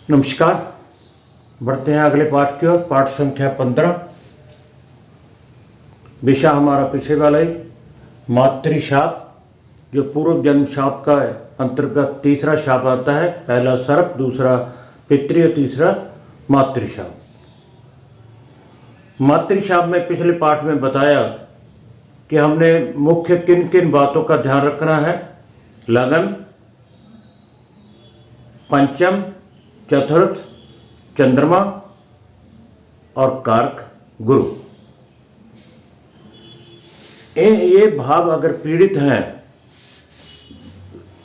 नमस्कार। बढ़ते हैं अगले पाठ की ओर। पाठ संख्या 15। विषय हमारा पीछे वाला ही मातृशाप, जो पूर्व जन्म शाप का अंतर्गत तीसरा शाप आता है। पहला सर्प, दूसरा पितृ और तीसरा मातृशाप। मातृशाप में पिछले पाठ में बताया कि हमने मुख्य किन किन बातों का ध्यान रखना है। लगन, पंचम, चतुर्थ, चंद्रमा और कारक गुरु। ये भाव अगर पीड़ित हैं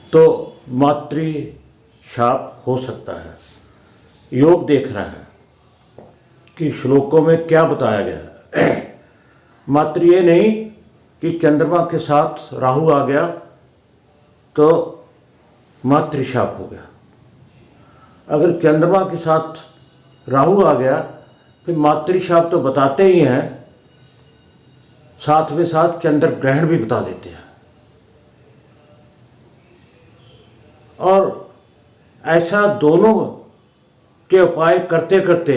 तो मातृशाप हो सकता है। योग देखना है कि श्लोकों में क्या बताया गया है। मात्र ये नहीं कि चंद्रमा के साथ राहु आ गया तो मातृशाप हो गया। अगर चंद्रमा के साथ राहु आ गया फिर मातृशाप तो बताते ही हैं, साथ में साथ चंद्र ग्रहण भी बता देते हैं। और ऐसा दोनों के उपाय करते करते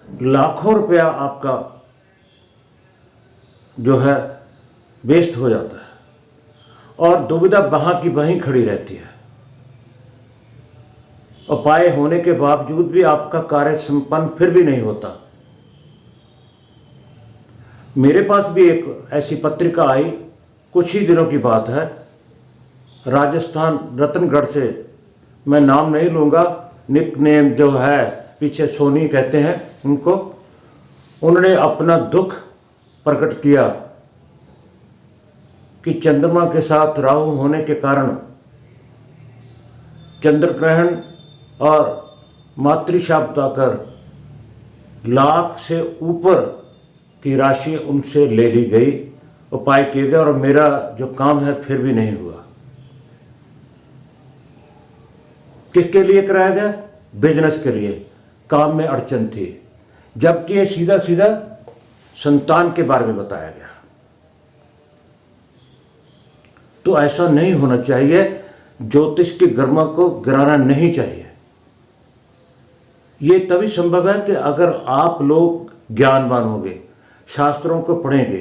लाखों रुपया आपका जो है वेस्ट हो जाता है और दुविधा वहाँ की वहीं खड़ी रहती है। उपाय होने के बावजूद भी आपका कार्य संपन्न फिर भी नहीं होता। मेरे पास भी एक ऐसी पत्रिका आई, कुछ ही दिनों की बात है। राजस्थान रतनगढ़ से, मैं नाम नहीं लूँगा, निक नेम जो है पीछे सोनी कहते हैं उनको, उन्होंने अपना दुख प्रकट किया कि चंद्रमा के साथ राहु होने के कारण चंद्र ग्रहण और मातृशाप आकर लाख से ऊपर की राशि उनसे ले ली गई, उपाय किए गए और मेरा जो काम है फिर भी नहीं हुआ। किसके लिए कराया गया? बिजनेस के लिए। काम में अड़चन थी, जबकि ये सीधा सीधा संतान के बारे में बताया गया। तो ऐसा नहीं होना चाहिए। ज्योतिष की गरिमा को गिराना नहीं चाहिए। ये तभी संभव है कि अगर आप लोग ज्ञानवान होंगे, शास्त्रों को पढ़ेंगे,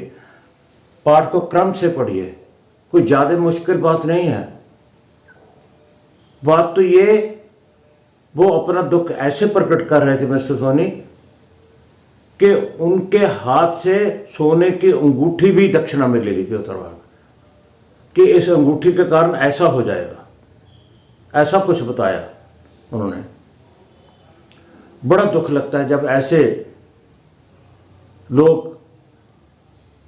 पाठ को क्रम से पढ़िए। कोई ज़्यादा मुश्किल बात नहीं है। बात तो ये, वो अपना दुख ऐसे प्रकट कर रहे थे मिस्टर सोनी कि उनके हाथ से सोने की अंगूठी भी दक्षिणा में ले ली गई उतरवा कि इस अंगूठी के कारण ऐसा हो जाएगा, ऐसा कुछ बताया उन्होंने। बड़ा दुख लगता है जब ऐसे लोग,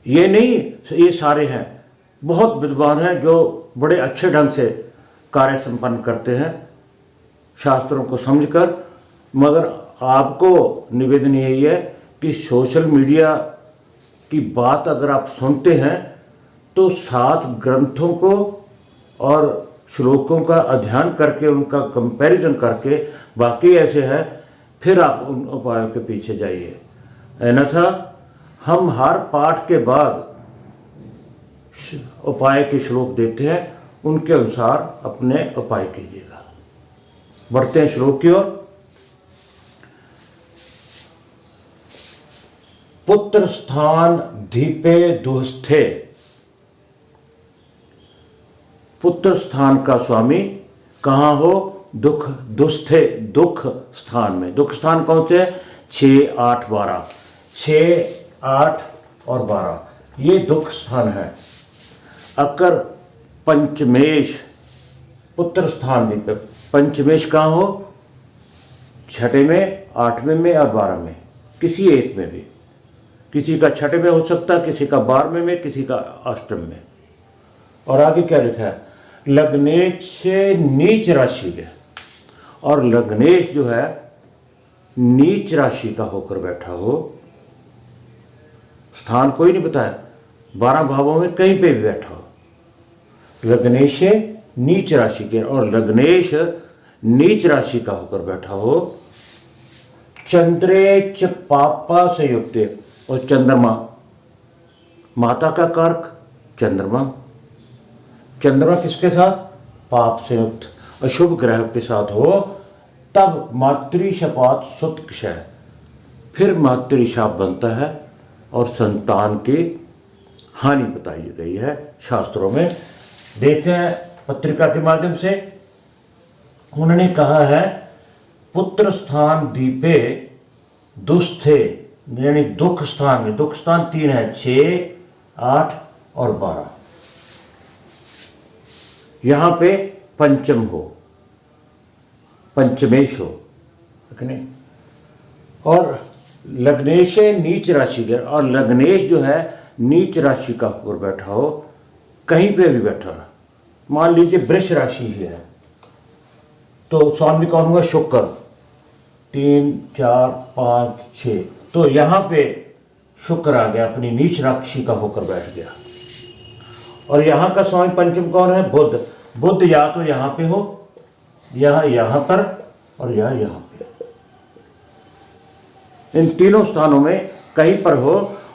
ये नहीं ये सारे हैं, बहुत विद्वान हैं जो बड़े अच्छे ढंग से कार्य संपन्न करते हैं शास्त्रों को समझकर। मगर आपको निवेदन यही है कि सोशल मीडिया की बात अगर आप सुनते हैं तो 7 ग्रंथों को और श्लोकों का अध्ययन करके उनका कंपैरिजन करके बाकी ऐसे है, फिर आप उन उपायों के पीछे जाइए। अन्यथा हम हर पाठ के बाद उपाय के श्लोक देते हैं, उनके अनुसार अपने उपाय कीजिएगा। बढ़ते हैं श्लोक की ओर। पुत्र स्थान दीपे दुस्थे। पुत्र स्थान का स्वामी कहाँ हो? दुख दुस्थे, दुख स्थान में। दुख स्थान कौन से? 6, 8, 12। 6, 8 और 12 ये दुख स्थान है। अकर पंचमेश पुत्र स्थान भी, पंचमेश कहाँ हो? 6ठे में, 8वें में और 12 में, किसी एक में भी। किसी का 6ठे में हो सकता है, किसी का 12वें में, किसी का अष्टम में। और आगे क्या लिखा है? लग्नेश से नीच राशि है। और लग्नेश जो है नीच राशि का होकर बैठा हो, स्थान कोई नहीं बताया, 12 भावों में कहीं पे भी बैठा हो। लग्नेश नीच राशि के, और लग्नेश नीच राशि का होकर बैठा हो। चंद्रेच पापा से युक्त, और चंद्रमा माता का कारक चंद्रमा। चंद्रमा किसके साथ? पाप से युक्त अशुभ ग्रह के साथ हो तब मातृशपात सुत क्षय, फिर मातृशाप बनता है और संतान की हानि बताई गई है शास्त्रों में। देखते हैं पत्रिका के माध्यम से। उन्होंने कहा है पुत्र स्थान दीपे दुस्थे, यानी दुख स्थान में, दुख स्थान 3 है, 6, 8 और 12। यहां पे पंचम हो, पंचमेश हो, नहीं? और लग्नेश नीच राशि के, और लग्नेश जो है नीच राशि का होकर बैठा हो, कहीं पे भी बैठा हो, मान लीजिए वृष राशि ही है, तो स्वामी कौन होगा? शुक्र। 3, 4, 5, 6, तो यहाँ पे शुक्र आ गया, अपनी नीच राशि का होकर बैठ गया। और यहाँ का स्वामी पंचम कौन है? बुध। बुध या तो यहाँ पे हो, या यहाँ पर, और या यहाँ पे, इन तीनों स्थानों में कहीं पर हो,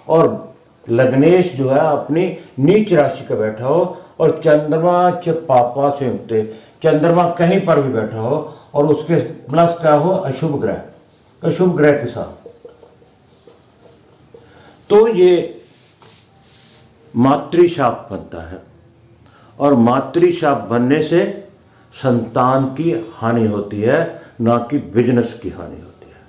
और लग्नेश जो है अपनी नीच राशि का बैठा हो, और चंद्रमा च पापा से उठते, चंद्रमा कहीं पर भी बैठा हो, और उसके प्लस क्या हो? अशुभ ग्रह, अशुभ ग्रह के साथ, तो ये मातृशाप बनता है। और मातृशाप बनने से संतान की हानि होती है, ना कि बिजनेस की हानि होती है।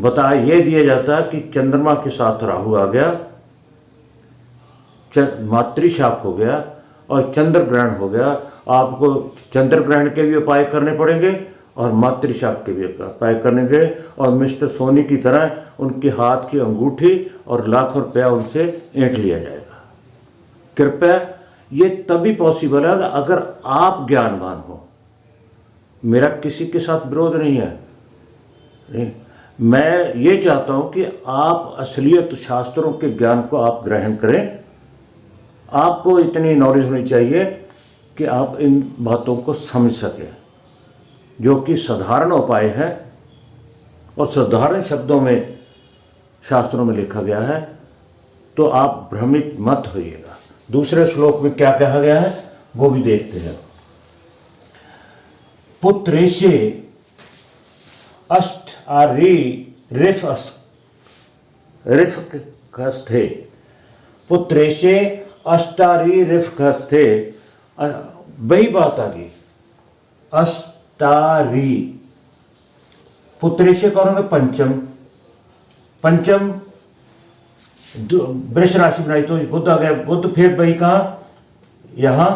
बता ये दिया जाता है कि चंद्रमा के साथ राहु आ गया, मातृशाप हो गया और चंद्र ग्रहण हो गया। आपको चंद्र ग्रहण के भी उपाय करने पड़ेंगे और मातृशाप के भी उपाय करेंगे, और मिस्टर सोनी की तरह उनके हाथ की अंगूठी और लाखों रुपया उनसे ऐंठ लिया जाएगा। कृपया ये तभी पॉसिबल है अगर आप ज्ञानवान हो। मेरा किसी के साथ विरोध नहीं है, नहीं। मैं ये चाहता हूं कि आप असलियत शास्त्रों के ज्ञान को आप ग्रहण करें। आपको इतनी नॉलेज होनी चाहिए कि आप इन बातों को समझ सकें, जो कि साधारण उपाय हैं और साधारण शब्दों में शास्त्रों में लिखा गया है, तो आप भ्रमित मत होइएगा। दूसरे श्लोक में क्या कहा गया है वो भी देखते हैं। पुत्रेशे अष्ट आरी रिफस्थे, पुत्रेशे अष्टारी रिफस्थे, वही बात आ गई, अष्टारी। पुत्रेशे कौन होंगे? पंचम। पंचम वृष राशि बनाई तो बुध आ गया, बुध फिर वही कहा? यहां,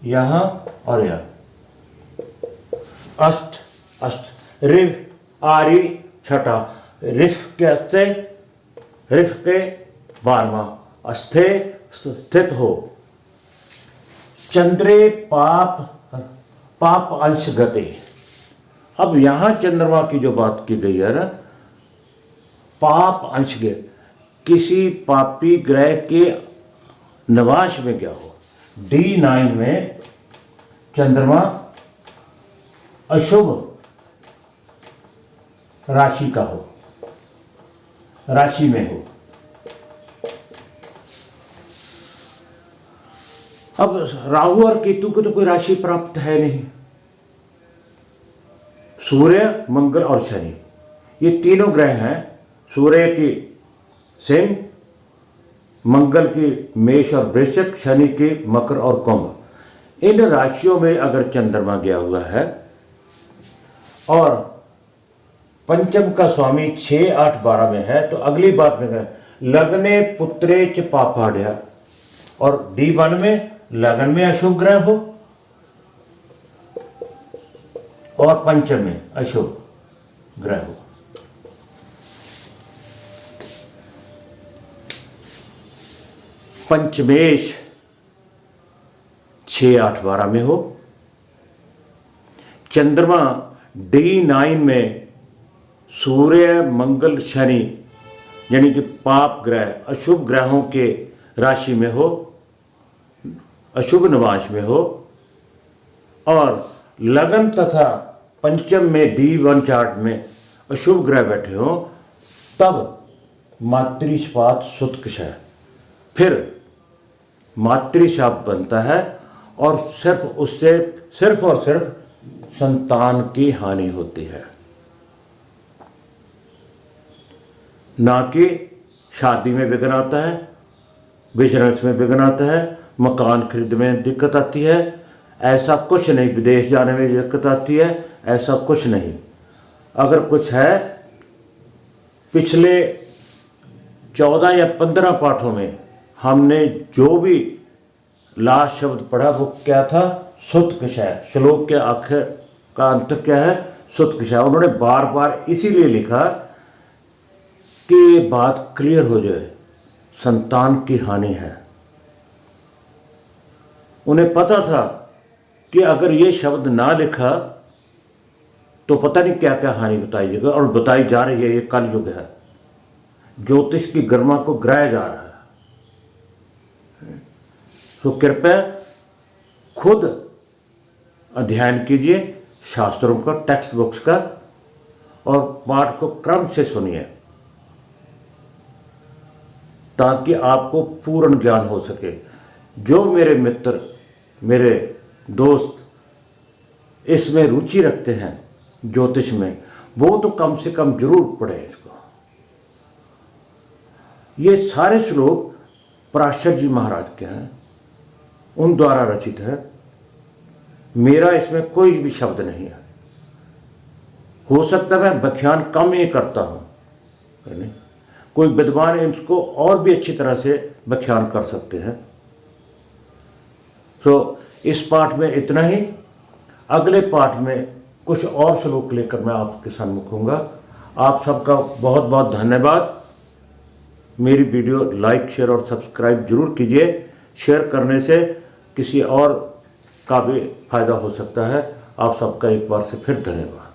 यहां और यहां। अष्ट, अष्ट, रिफ आरी छठा, रिफ के अस्थे, रिफ के 12वां, अस्थे स्थित हो। चंद्रे पाप, पाप अंश गते। अब यहां चंद्रमा की जो बात की गई है ना, पाप अंश गए, किसी पापी ग्रह के निवास में गया हो। D9 में चंद्रमा अशुभ राशि का हो, राशि में हो। अब राहु और केतु को तो कोई राशि प्राप्त है नहीं। सूर्य, मंगल और शनि, ये तीनों ग्रह हैं। सूर्य की सिंह, मंगल की मेष और वृश्चिक, शनि की मकर और कुंभ। इन राशियों में अगर चंद्रमा गया हुआ है और पंचम का स्वामी 6, 8, 12 में है, तो अगली बात में है लग्ने पुत्रे च पापाढ़, और D1 में लगन में अशुभ ग्रह हो और पंचम में अशुभ ग्रह हो। पंचमेश 6, 8, 12 में हो, चंद्रमा D9 में सूर्य, मंगल, शनि यानी कि पाप ग्रह, अशुभ ग्रहों के राशि में हो, अशुभ निवास में हो, और लगन तथा पंचम में D1 चार्ट में अशुभ ग्रह बैठे हो, तब मातृशाप सुत क्षय, फिर मातृशाप बनता है। और सिर्फ उससे सिर्फ और सिर्फ संतान की हानि होती है, ना कि शादी में विघ्न आता है, बिजनेस में विघ्न आता है, मकान खरीदने में दिक्कत आती है, ऐसा कुछ नहीं। विदेश जाने में दिक्कत आती है, ऐसा कुछ नहीं। अगर कुछ है, पिछले 14 या 15 पाठों में हमने जो भी लास्ट शब्द पढ़ा वो क्या था? सुतकषय। श्लोक के आखिर का अंत क्या है? सुतकषय। उन्होंने बार बार इसीलिए लिखा कि ये बात क्लियर हो जाए, संतान की हानि है। उन्हें पता था कि अगर ये शब्द ना लिखा तो पता नहीं क्या क्या हानि बताई जाएगी, और बताई जा रही है। ये कलयुग है, ज्योतिष की गरिमा को गिराया जा रहा है। तो कृपया खुद अध्ययन कीजिए शास्त्रों का, टेक्स्ट बुक्स का, और पाठ को क्रम से सुनिए ताकि आपको पूर्ण ज्ञान हो सके। जो मेरे मित्र, मेरे दोस्त इसमें रुचि रखते हैं, ज्योतिष में, वो तो कम से कम जरूर पढ़े इसको। ये सारे श्लोक पराशर जी महाराज के हैं, उन द्वारा रचित है। मेरा इसमें कोई भी शब्द नहीं है। हो सकता है मैं व्याख्यान कम ही करता हूं, नहीं, कोई विद्वान इसको और भी अच्छी तरह से व्याख्यान कर सकते हैं। तो इस पाठ में इतना ही। अगले पाठ में कुछ और श्लोक लेकर मैं आपके सम्मुख होऊंगा। आप सबका बहुत बहुत धन्यवाद। मेरी वीडियो लाइक, शेयर और सब्सक्राइब जरूर कीजिए। शेयर करने से किसी और का भी फायदा हो सकता है। आप सबका एक बार से फिर धन्यवाद।